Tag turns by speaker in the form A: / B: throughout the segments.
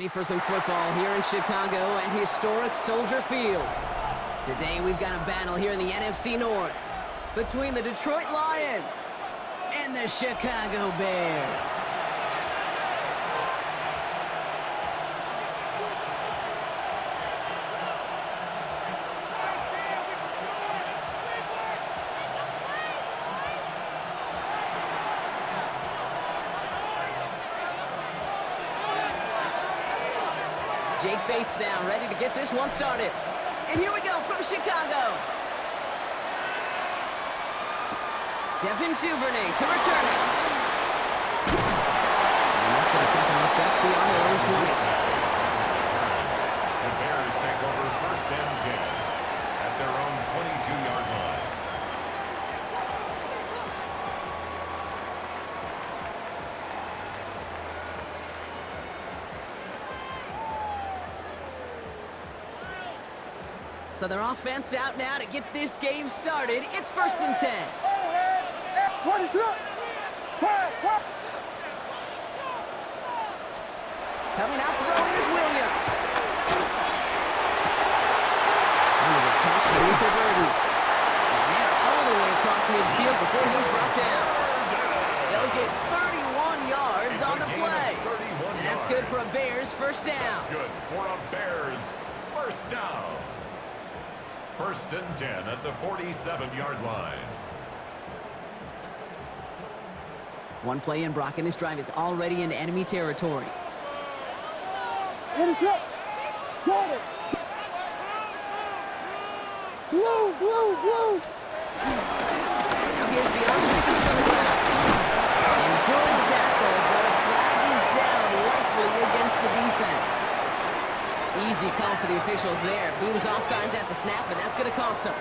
A: Ready for some football here in Chicago at historic Soldier Field. Today we've got a battle here in the NFC North between the Detroit Lions and the Chicago Bears. Jake Bates now ready to get this one started. And here we go from Chicago. Devin Duvernay to return it. And that's going to set them up just beyond their own 20.
B: The Bears take over first and 10 at their own 22-yard line.
A: So their offense out now to get this game started. It's first and 10.
C: What is up?
A: Coming out throwing is Williams. Under the catch for Luther Burden. And now all the way across midfield before he's brought down. They'll get 31 yards on the play. And that's good for a Bears first down.
B: That's good for a Bears first down. First and 10 at the 47-yard line.
A: One play in, Brock, and this drive is already into enemy territory.
C: What is up? Got it. Blue.
A: Now here's the option switch on the ground. And good tackle, but a flag is down, likely against the defense. Easy call for the officials there. He was offsides at the snap, and that's going to cost him.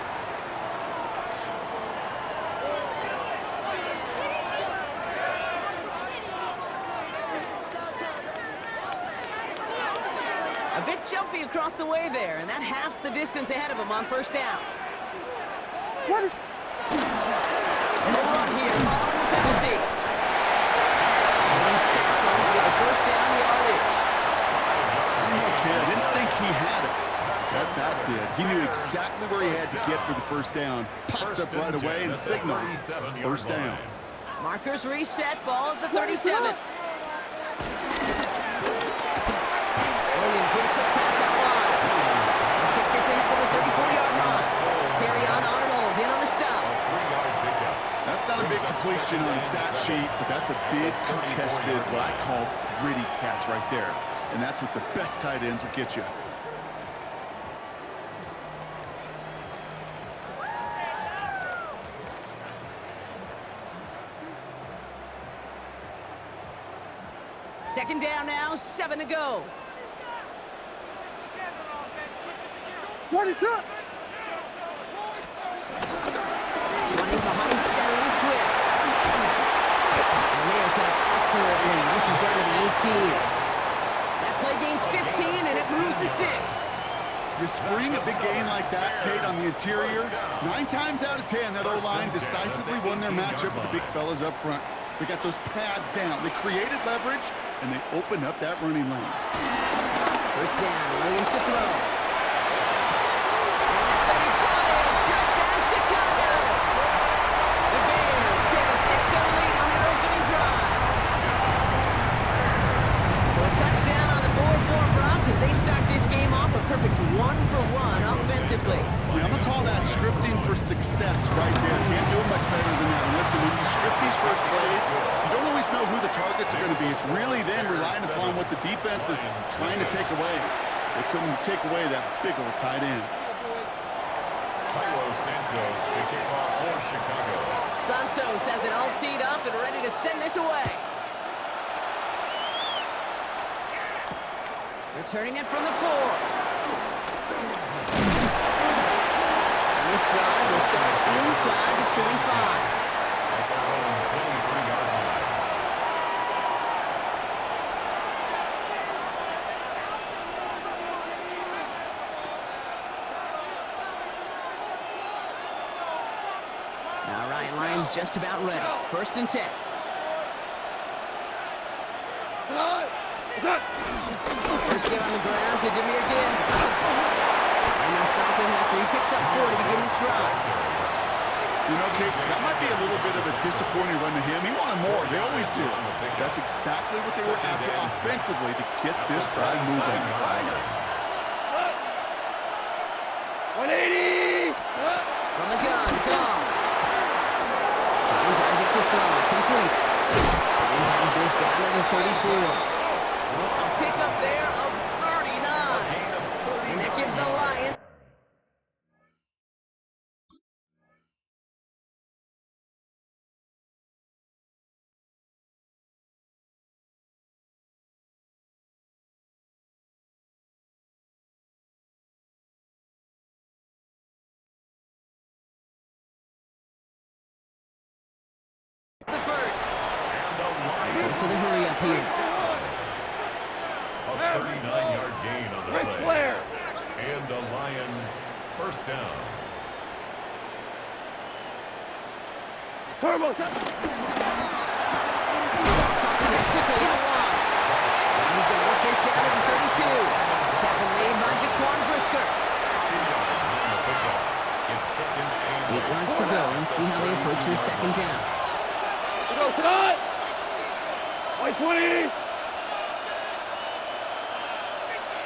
A: A bit jumpy across the way there, and that halves the distance ahead of him on first down.
C: What is...
A: And they'll run here following the penalty. And he's tackled to get the first down yardage.
D: I didn't think he had it. That did. He knew exactly where he had to get for the first down. Pops up right away and signals first down.
A: Markers reset, ball at the 37. Williams with a quick pass out wide. They'll take this ahead to the 34-yard line. Terrion Arnold in on the stop.
D: That's not a big completion on the stat sheet, but that's a big contested, what I call gritty catch right there. And that's what the best tight ends will get you.
A: Second down now, 7 to go.
C: What is up?
A: Running behind center with Swift. And they are set up excellently. This is down to the 18. That play gains 15, and it moves the sticks.
D: You spring a big gain like that, Kate, on the interior, 9 times out of 10, that O-line decisively won their matchup with the big fellas up front. They got those pads down. They created leverage, and they opened up that running lane.
A: First down, Williams to throw. And it's going to be caught in. Touchdown, Chicago! The Bears take a 6-0 lead on their opening drive. So a touchdown on the board for Brock as they start this game off a perfect 1-for-1 offensively.
D: Yeah, I'm going to call that scripting for success right there. Can't do it much better than that. And listen, when you script these first plays, you don't always know who the targets are going to be. It's really then relying upon what the defense is trying to take away. They couldn't take away that big old tight end.
B: Santos to kick off for Chicago.
A: Santos has it all teed up and ready to send this away. Returning it from the 4. And this drive will start inside the 25.
B: At their own 23-yard line.
A: All right, Lions just about ready. First and 10. First on the ground to Jameer Gibbs. And they'll stop him after he picks up 4 to begin this drive.
D: You know, Kate, that might be a little bit of a disappointing run to him. He wanted more. They always do. That's exactly what they were after offensively to get this drive moving.
C: 180!
A: From the gun, gone. Finds Isaac to slow, complete. And he has this down to the 34. A pickup there of 39. And that gives the Lions. The first. So the hurry up here.
B: A 39-yard gain on the play.
C: Flair!
B: And the Lions first down.
C: Turbo!
A: Tosses it quickly in the line. And he's going to work this down to the 32. Tackle made by Jaquan Brisker.
B: 2 yards on the pickup. It's second and
A: 8 yards to go. Let's see how they approach this second down.
C: Go tonight! 20!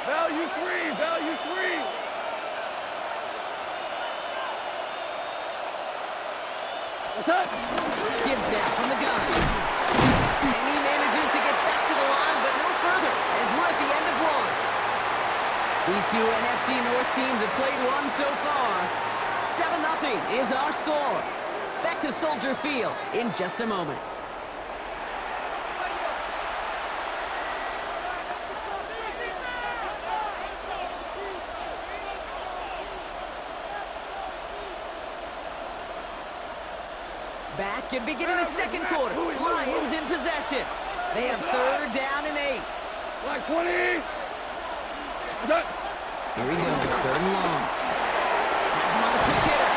C: Value 3! Value 3! What's that?
A: Gibbs now from the gun. And he manages to get back to the line, but no further, as we're at the end of one. These two NFC North teams have played one so far. 7-0 is our score. Back to Soldier Field in just a moment. Back and beginning the second quarter. Lions in possession. They have 3rd down and 8.
C: Black 20! What's that?
A: Here he goes, 3rd and long. Has him on the quick hitter.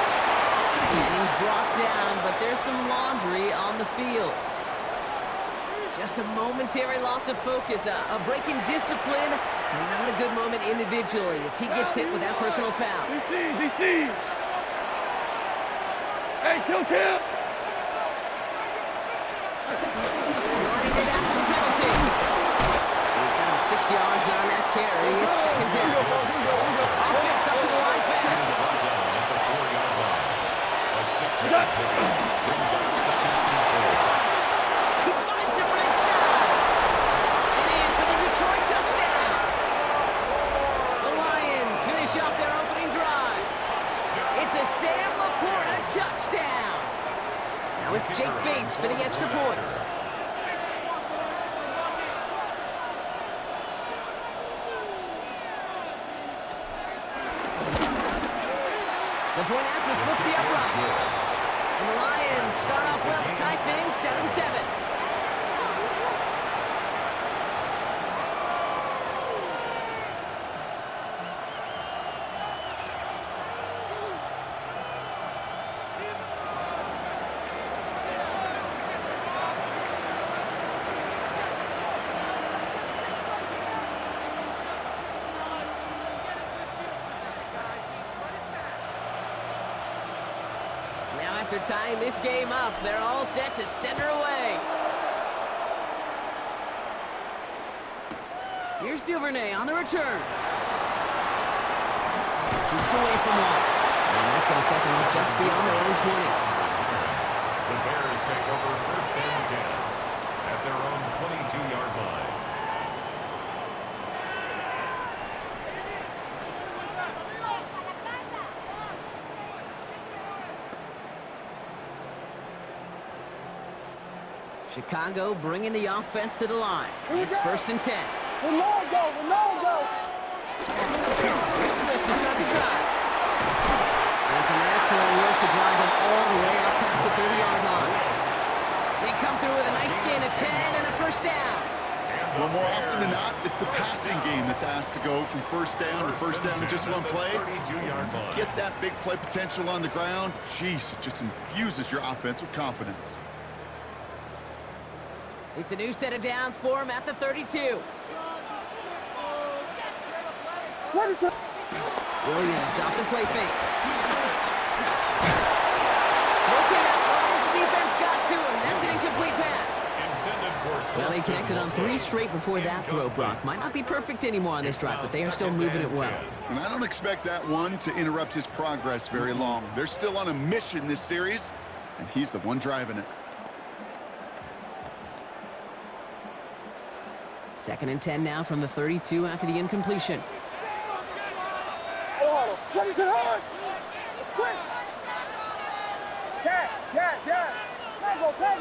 A: And he's brought down, but there's some laundry on the field. Just a momentary loss of focus, a break in discipline, and not a good moment individually as he gets hit with that personal foul.
C: DC! Hey, kill!
A: Running it after the penalty. And he's got him 6 yards on that carry. It's second down. Offense up to the line fast. He finds him right side. And in for the Detroit touchdown. The Lions finish off their opening drive. It's a Sam Laporta touchdown. Now it's Jake Bates for the extra point. The point after splits the uprights. And the Lions start off well to tie things 7-7. After tying this game up, they're all set to center away. Here's Duvernay on the return. Shoots away from one. And that's going to set them up just beyond their own 20.
B: The Bears take over 1st and 10 at their own 22-yard line.
A: Chicago bringing the offense to the line. It's 1st and 10.
C: Ronaldo!
A: Here's Swift to start the drive. That's an excellent work to drive them all the way up past the 30-yard line. They come through with a nice gain of 10 and a 1st down.
D: Well, more often than not, it's the passing game that's asked to go from 1st down to 1st down in just one play. Get that big play potential on the ground. Jeez, it just infuses your offense with confidence.
A: It's a new set of downs for him at the 32.
C: What is it?
A: Williams off the play fake. Okay, why has the defense got to him? That's an incomplete pass. Well, they connected on 3 straight before that throw, Brock. Might not be perfect anymore on this drive, but they are still moving it well.
D: And I don't expect that one to interrupt his progress very long. They're still on a mission this series, and he's the one driving it.
A: 2nd and 10 now from the 32 after the incompletion.
C: Oh, what is it hard? Quick! Yes. Go, come.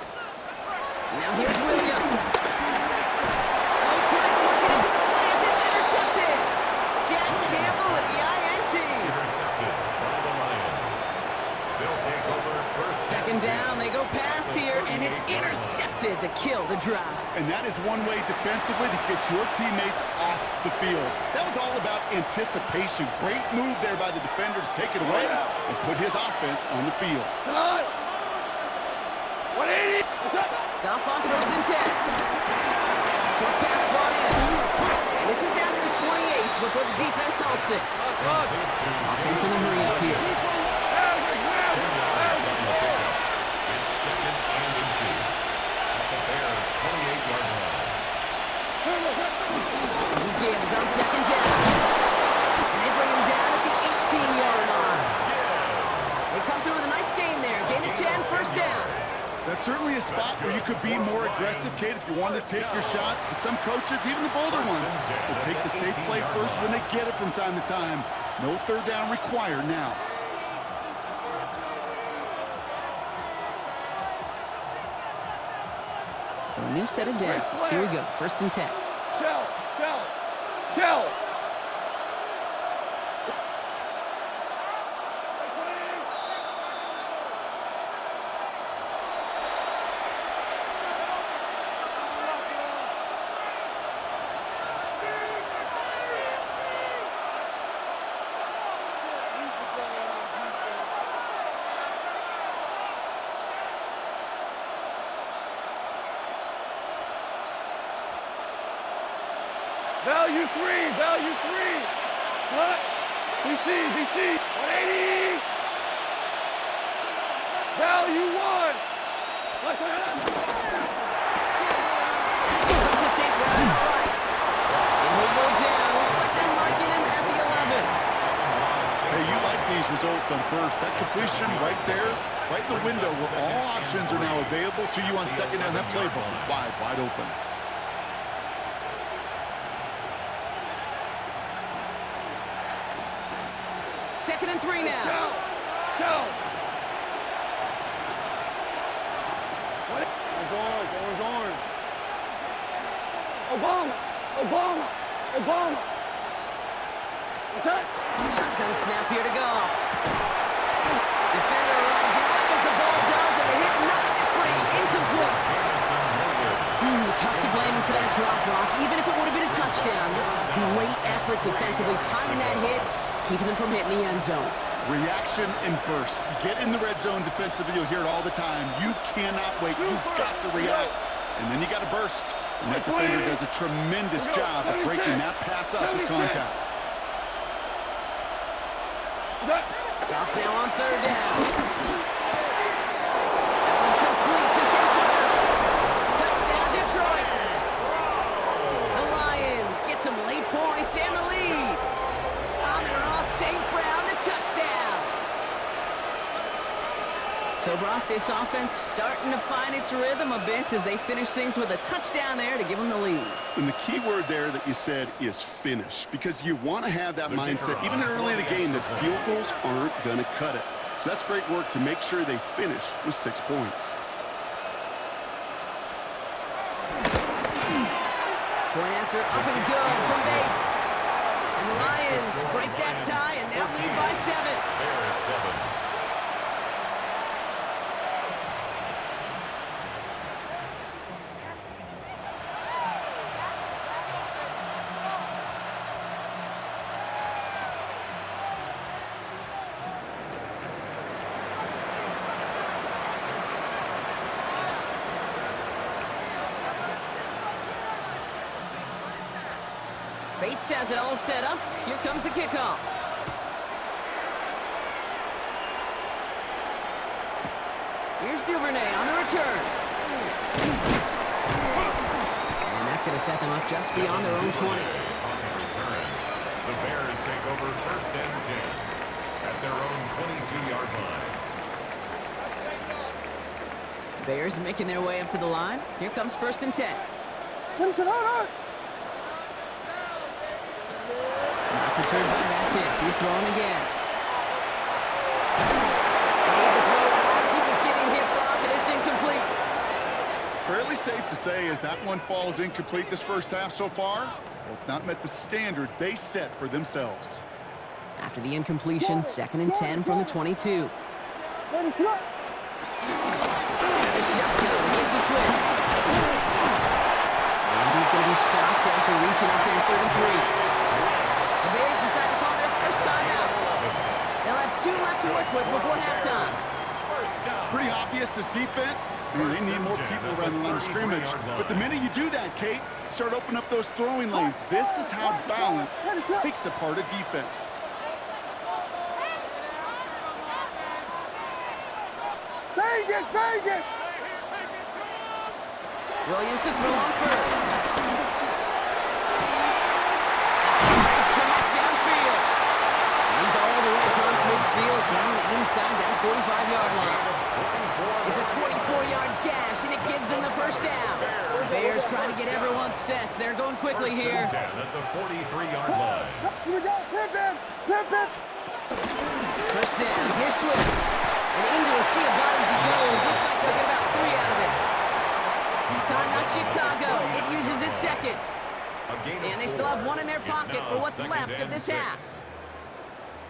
A: Now here's Williams. Oh, trying to force it into the slant. It's intercepted. Jack Campbell at the INT.
B: Intercepted by the Lions. They'll take over first.
A: 2nd down, they go pass here, and it's intercepted to kill the drive.
D: And that is one way defensively to get your teammates off the field. That was all about anticipation. Great move there by the defender to take it away and put his offense on the field.
C: 180. What's up?
A: Goff on 1st and 10. Short pass brought in. And this is down to the 28 before the defense halts it. Offense in a hurry up here.
B: It's 2nd and inches at the Bears' 28-yard line.
A: This is Gibbs on 2nd down. And they bring him down at the 18-yard line. They come through with a nice gain there. Gain of 10, 1st down.
D: That's certainly a spot where you could be more aggressive, Kate, if you wanted to take your shots. But some coaches, even the bolder ones, will take the safe play first when they get it from time to time. No 3rd down required now.
A: So a new set of downs. Here we go. 1st and 10.
C: Shell. Value three. What? BC. 180. Value 1.
A: Let's give it to St. Brown. All right. And he'll go down. Looks like they're marking him at the 11.
D: Hey, you like these results on 1st. That completion right there, right in the window where all options are now available to you on 2nd down. That playbook wide open.
A: 2nd and 3 now.
C: Show. Orange. Obama. What's that?
A: Shotgun snap here to go. Defender runs right as the ball does, and the hit knocks it free. Incomplete. Tough to blame him for that drop, Brock. Even if it would have been a touchdown, that was a great effort defensively, timing that hit, keeping them from hitting the end zone.
D: Reaction and burst. You get in the red zone defensively, you'll hear it all the time. You cannot wait. You've got to react. And then you got to burst. And that defender does a tremendous job of breaking that pass up with contact.
A: Goff now on 3rd down. That one complete to St. Brown. Touchdown, Detroit. The Lions get some late points and the lead. Amon-Ra St. Brown, the touchdown. So, Brock, this offense starting to find its rhythm a bit as they finish things with a touchdown there to give them the lead.
D: And the key word there that you said is finish, because you want to have that mindset, even early in the game, that field goals aren't going to cut it. So that's great work to make sure they finish with 6 points.
A: Point after up and good from Bates. And the Lions break that tie and now lead by 7.
B: Bears 7.
A: Bates Gates has it all set up. Here comes the kickoff. Here's Duvernay on the return. And that's going to set them up just beyond their own 20.
B: On the return, the Bears take over 1st and 10 at their own 22-yard line.
A: Bears making their way up to the line. Here comes 1st and 10. Not deterred by that pick. He's throwing again. Made the throw as he was getting hit, Brock, and it's incomplete.
D: Fairly safe to say as that one falls incomplete this first half so far, well, it's not met the standard they set for themselves.
A: After the incompletion, 2nd and 10 from the 22. And a shotgun into Swift. And he's going to be stopped after reaching up to the 33. The Bears decide to call their first timeout. They'll have 2 left to work with before halftime.
D: Pretty obvious this defense. They need more people around the line of scrimmage. But the minute you do that, Kate, start opening up those throwing lanes. This is how balance takes apart a defense.
C: Vegas!
A: Williams to throw on first. He's coming downfield. And he's all the way across midfield, down inside that 45-yard line. It's a 24-yard gash, and it gives them the first down. Bears trying to get everyone set. They're going quickly here.
B: 10 at the 43-yard line.
C: Here we go, pivot!
A: First down, here's Swift. And into a sea of bodies he goes. Looks like they'll get about 3 out of it. Timeout Chicago. It uses its second. And they still have 1 in their pocket for what's left of this half.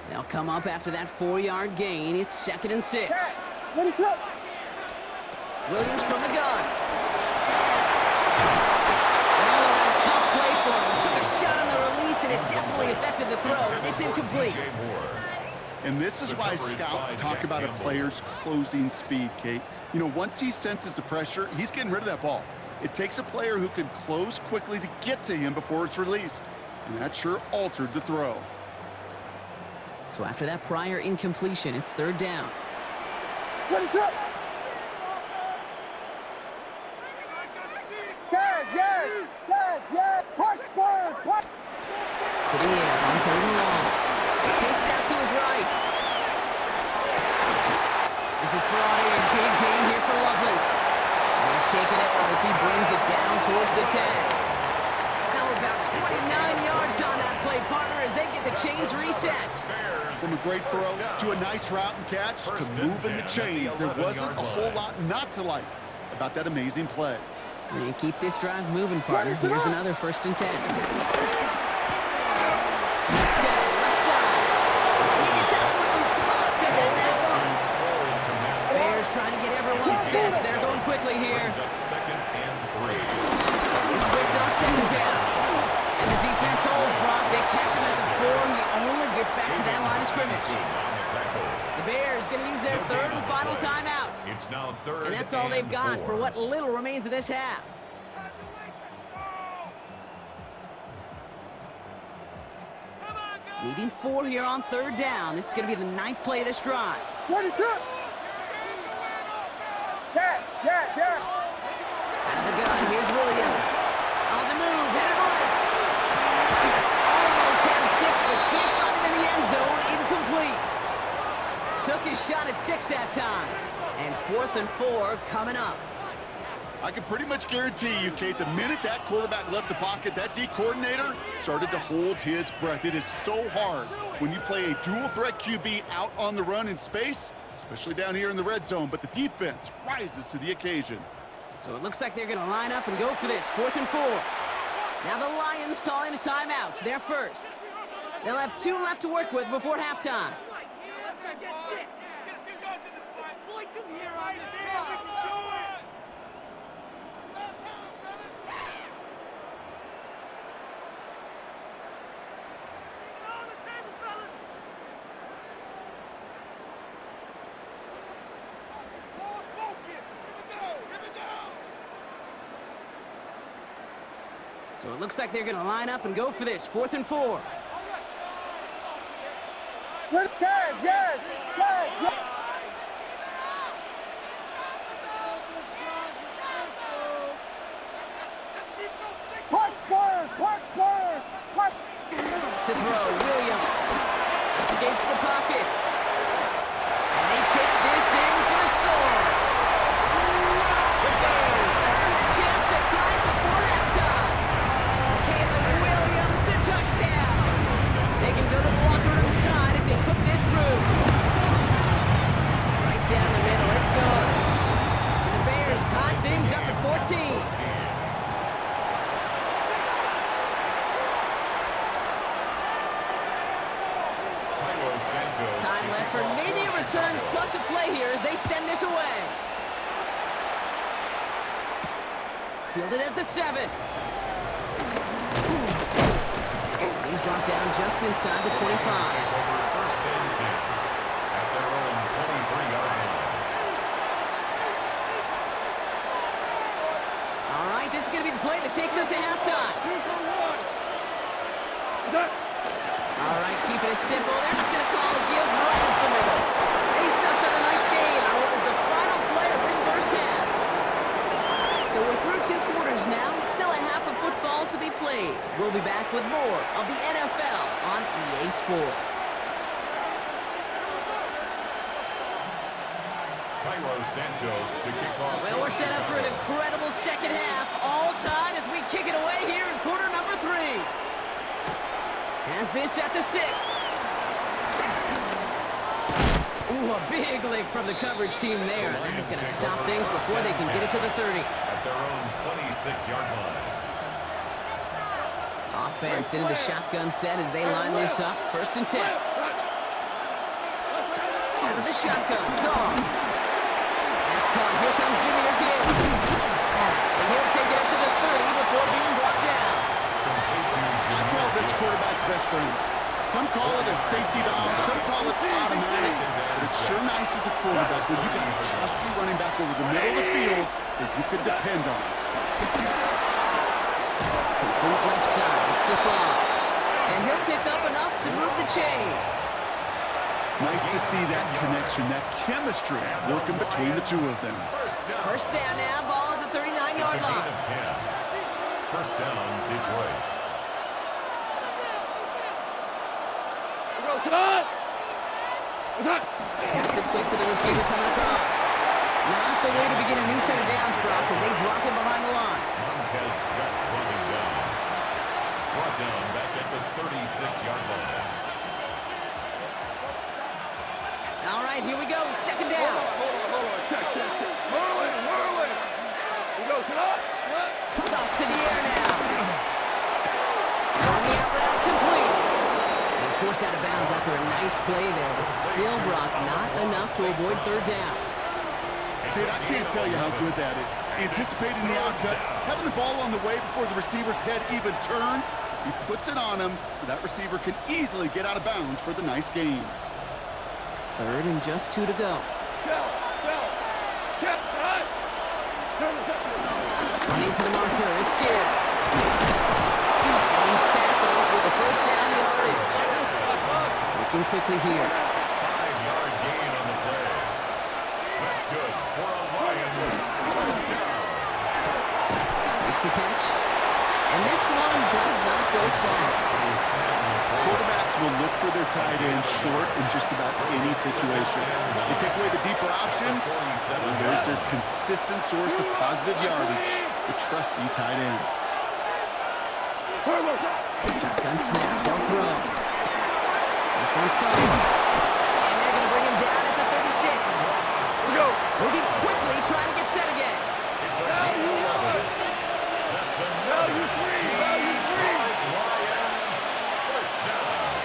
A: They'll come up after that 4-yard gain. It's 2nd and 6. Williams from the gun. Oh, tough play for him. Took a shot on the release, and it definitely affected the throw. It's incomplete.
D: And this is why scouts talk about a player's closing speed, Kate. You know, once he senses the pressure, he's getting rid of that ball. It takes a player who can close quickly to get to him before it's released. And that sure altered the throw.
A: So after that prior incompletion, it's 3rd down.
C: Yes! Punch first!
A: To the air, on 3rd and long. Chased out to his right. This is brought in. Big gain here for Loveland. And he's taken it as he brings it down towards the 10. Now about 29 yards on that play, partner, as they get the chains reset.
D: From a great throw to a nice route and catch to moving the chains, there wasn't a whole lot not to like about that amazing play.
A: And keep this drive moving, partner. Here's another 1st and 10. Let's go, left side. It's absolutely popped to hit that one. Bears trying to get everyone set. They're going quickly here.
B: Second and 3.
A: Swift on 2nd down. And the defense holds, Brock. They catch him at the 4. He only gets back to that line of scrimmage. The Bears going to use their 3rd and final timeout.
B: It's now 3rd
A: And that's all they've got for what little remains of this half. Needing 4 here on 3rd down. This is going to be the 9th play of this drive.
C: What is up? Yeah.
A: Out of the gun, here's Williams. On the move, hit it right. Almost had 6, but can't find him in the end zone. Incomplete. Took his shot at 6 that time. And 4th and 4 coming up.
D: I can pretty much guarantee you, Kate, the minute that quarterback left the pocket, that D coordinator started to hold his breath. It is so hard when you play a dual-threat QB out on the run in space, especially down here in the red zone, but the defense rises to the occasion.
A: So it looks like they're going to line up and go for this, 4th and 4. Now the Lions calling a timeout. They're first. They'll have 2 left to work with before halftime. So So it looks like they're going to line up and go for this. 4th and 4.
C: Yes, yes, yes, yes. Park Spurs, Park Spurs, Park.
A: To throw, Williams escapes the pocket. And they take this in for the score. The Bears earn the chance to tie it before halftime. Caleb Williams, the touchdown. They can go to the locker room's tied if they put this through. Right down the middle, it's good. And the Bears tie things up at 14. Time left for maybe a return plus a play here as they send this away. Fielded at the 7. He's brought down just inside the 25.
B: First and 10 at their own 23-yard line.
A: All right, this is going to be the play that takes us to halftime. All right, keeping it simple. They're just going to call a give right up the middle. They stopped on a nice gain on what is the final play of this first half. So we're through 2 quarters now. Still a half of football to be played. We'll be back with more of the NFL on EA Sports.
B: Cairo Santos to kick off.
A: Well, we're set up for an incredible second half. All tied as we kick it away here in quarter number 3. Has this at the 6. Ooh, a big lick from the coverage team there. That is going to stop things before they can get it to the 30.
B: At their own 26-yard line.
A: Offense into the shotgun set as they line this up. 1st and 10. Out of the shotgun. Caught. That's caught. Here comes Jimmy Gibbs. And he'll take it up to the 30 before being brought down.
D: I call this quarterback's best friend. Some call it a safety valve, some call it automatic, but it's sure nice as a quarterback when you got a trusty running back over the middle of the field that you can depend on.
A: Complete left side. It's just long. And he'll pick up enough to move the chains.
D: Nice to see that connection, that chemistry working between the two of them.
A: First down now, ball at the 39-yard line.
B: Of 10. First down, Detroit.
A: Taps it quick to the receiver coming across. Not the way to begin a new set of downs, Brock, as they drop him behind the line.
B: Montez Sweat running down. Brought down back at the 36-yard line.
A: All right, here we go. Second down. Off to the air now. On the out route, complete. He's forced out of bounds after a nice play there, but still, Brock, not enough to avoid 3rd down.
D: Kid, I can't tell you how good that is. Anticipating the outcut, having the ball on the way before the receiver's head even turns, he puts it on him so that receiver can easily get out of bounds for the nice gain.
A: 3rd and just 2 to go. Running for the marker, it's Gibbs. And he's tackled with the first down yardage. Looking quickly here.
B: 5-yard gain on the play. That's good for a Lions first down.
A: Makes the catch. And this one does not go far.
D: Quarterbacks will look for their tight end short in just about any situation. They take away the deeper options, and there's their consistent source of positive yardage, the trusty tight end.
A: Shotgun snap, don't throw. This one's coming. And they're going to bring him down at the 36. Moving quickly, trying to get set again.
B: It's a value 11. That's a value 3. Lions first down.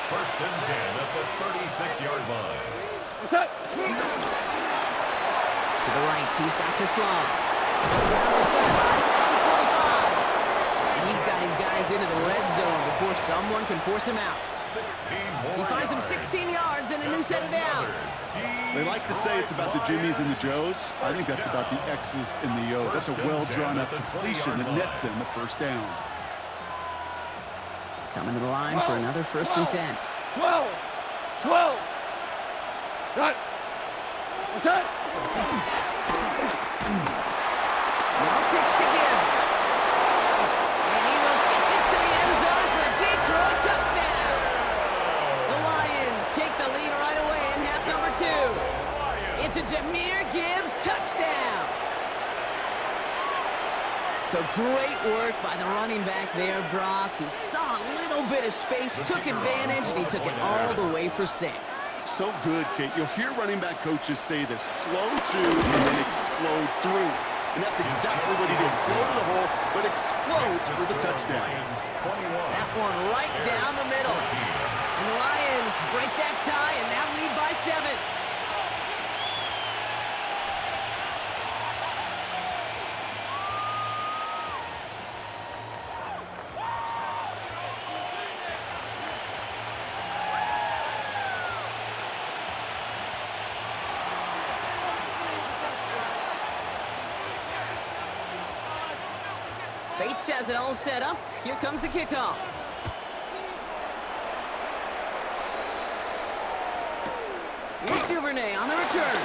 B: 1st and 10 at the 36-yard line.
A: To the right, he's got to slide. Down the sideline, past the 25. And he's got his guys into the red zone before someone can force him out.
B: more
A: He finds him
B: yards.
A: 16 yards and a new set of downs.
D: They like to say it's about the Jimmies and the Joes. I think that's about the X's and the O's. That's a well-drawn-up completion that nets them a first down.
A: Coming to the line for another 1st and 10.
C: 12. 12. Cut. Cut.
A: Now pitch to Gibbs. And he will get this to the end zone for a Detroit touchdown. The Lions take the lead right away in half number 2. It's a Jahmyr Gibbs touchdown. So great work by the running back there, Brock. He saw a little bit of space, took advantage, and he took it all the way for 6.
D: So good, Kate. You'll hear running back coaches say this: slow to and then explode through. And that's exactly what he did. Slow to the hole, but explodes for the touchdown.
A: That one right down the middle. And the Lions break that tie and now lead by 7. Bates has it all set up. Here comes the kickoff. Here's Duvernay on the return.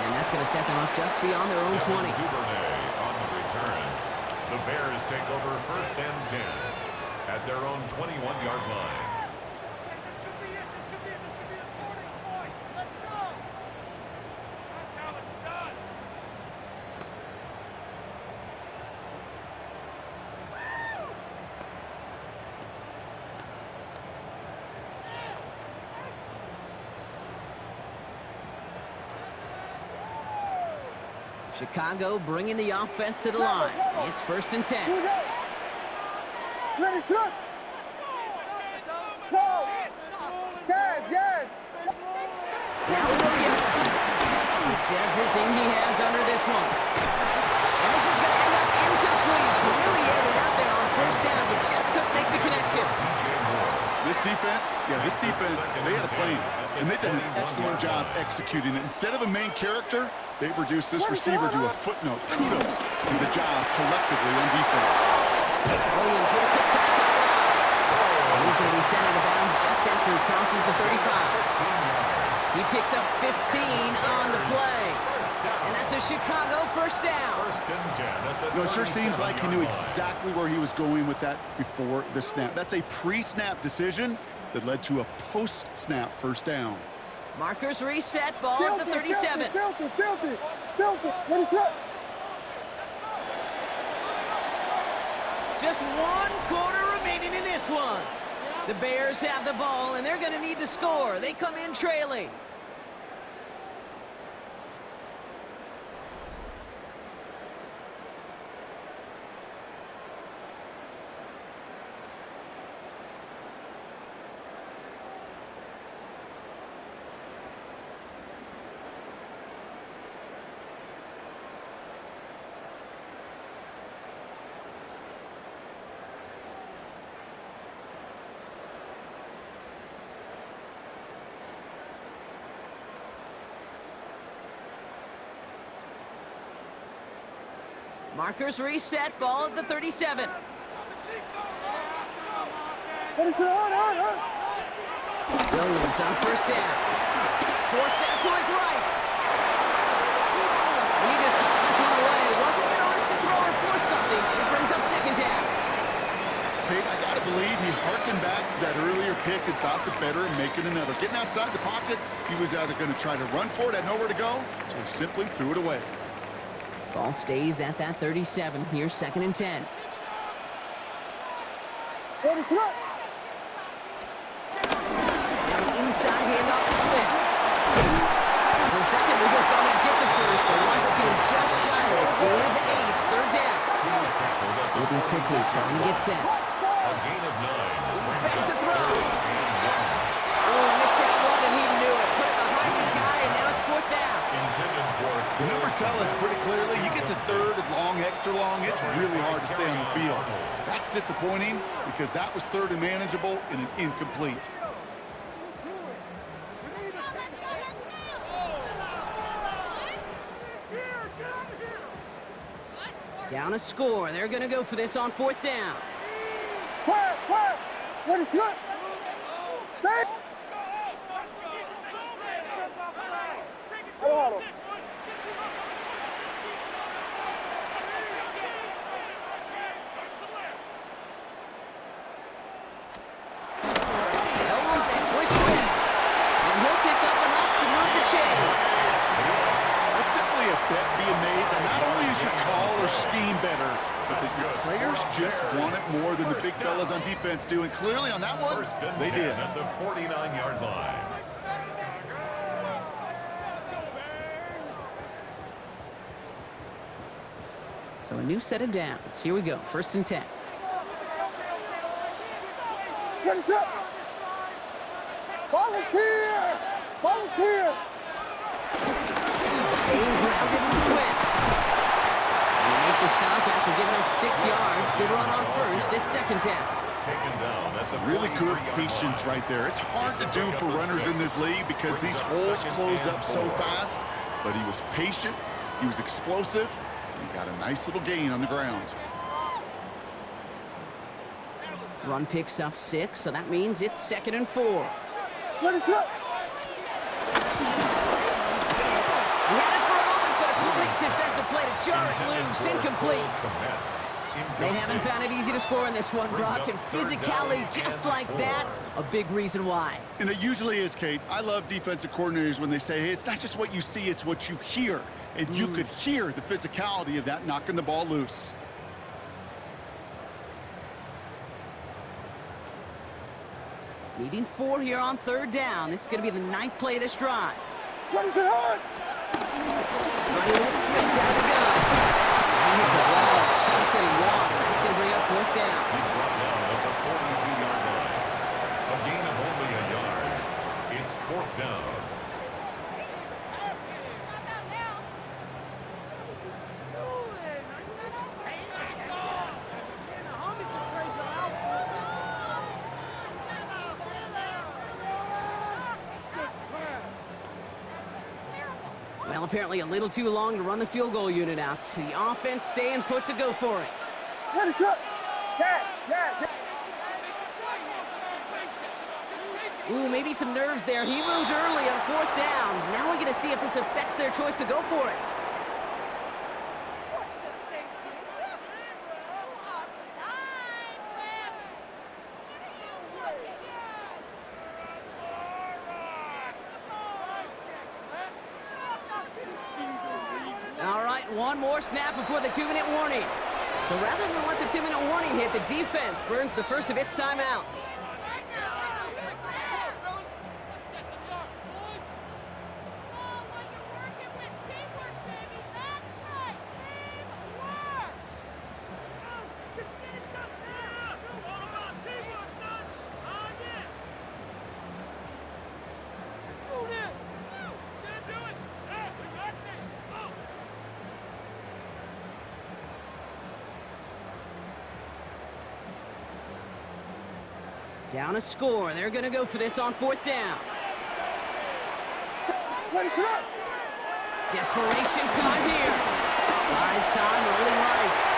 A: And that's going to set them up just beyond their own 20.
B: Duvernay on the return. The Bears take over 1st and 10 at their own 21-yard line.
C: This could be it. This could be it. This could be the turning point. Let's go. That's how it's done.
A: Chicago bringing the offense to the line. It's 1st and 10.
C: Ready, set. Go. Yes, yes.
A: Now Williams. It's everything he has under this one. And this is going to end up incomplete. He really had it out there on 1st down, but just couldn't make the connection.
D: This defense, they had a plan, and they did an excellent job executing it. Instead of a main character, they've reduced this receiver to a footnote. Kudos to the job collectively on defense.
A: Williams with a quick pass out wide. And he's going to be sent out of bounds just after he crosses the 35. He picks up 15 on the play. And that's a Chicago 1st down.
B: 1st and 10 at the
D: It sure seems like he knew exactly where he was going with that before the snap. That's a pre-snap decision that led to a post-snap 1st down.
A: Markers reset, ball at the 37.
C: Filthy. Ready, set.
A: Just 1 quarter remaining in this one. The Bears have the ball, and they're going to need to score. They come in trailing. Markers reset, ball at the 37.
C: Ready, set. On.
A: Williams on 1st down. Forced out to his right. And he just hooks this one away. Wasn't going to risk a throw or force something. It brings up 2nd down.
D: Kate, I got to believe he harkened back to that earlier pick and thought the better and make it another. Getting outside the pocket, he was either going to try to run for it, had nowhere to go, so he simply threw it away.
A: Ball stays at that 37. Here's 2nd and 10.
C: Ready, set.
A: Now an inside handoff to Swift. For a second, we were going to get the first, but it winds up being just shy of a gain of 8. 3rd down. Moving quickly, trying to get set.
B: A gain of 9.
A: He's back to throw. Oh, missed that one, and he knew it. Put it behind his guy, and now it's 4th down.
B: Intended for
D: The numbers tell us pretty clearly, you get to third and long, extra long, it's really hard to stay on the field. That's disappointing because that was third and manageable and an incomplete.
A: Down a score. They're going to go for this on 4th down.
C: Quiet, quiet. Let it slip. There. Come on.
A: It's for Swift. And he'll pick up enough to move the chains.
D: That's simply a bet being made that not only is your call or scheme better, but that your players just want it more than the big fellas on defense do. And clearly on that one, they did.
B: At the 49-yard line.
A: So a new set of downs. Here we go. 1st and 10.
C: Get it up. Volunteer. Volunteer.
A: Staying grounded with Swift. And they make the stop after giving up 6 yards. Good run on 1st. It's 2nd down.
B: Taken down at the
D: Really good
B: 43-yard
D: patience
B: line.
D: right there. It's hard to do for runners in this league because these holes close up so fast. But he was patient, he was explosive, and he got a nice little gain on the ground.
A: Run picks up 6, so that means it's 2nd and 4.
C: Let it slip.
A: He had it for a moment, but a complete defensive play to jar it loose. Incomplete. They haven't found it easy to score in this one, Brock, and physicality just like that, a big reason why.
D: And it usually is, Kate. I love defensive coordinators when they say, hey, it's not just what you see, it's what you hear. And you could hear the physicality of that knocking the ball loose.
A: Needing 4 here on 3rd down. This is going to be the 9th play of this drive.
C: What is it hard?
A: Running with Swift down the gun. He hits a wall, stops it in water. That's going to bring up 4th down.
B: He's brought down at the 42-yard line. A gain of only a yard. It's 4th down.
A: Well, apparently a little too long to run the field goal unit out. The offense staying put to go for it.
C: Let it slip. Yeah, yeah.
A: Ooh, maybe some nerves there. He moved early on 4th down. Now we're going to see if this affects their choice to go for it. All right, one more snap before the 2-minute warning. So rather than let the 2-minute warning hit, the defense burns the first of its timeouts. Down a score. They're going to go for this on 4th down.
C: Let it slip.
A: Desperation time here. Buys time early right.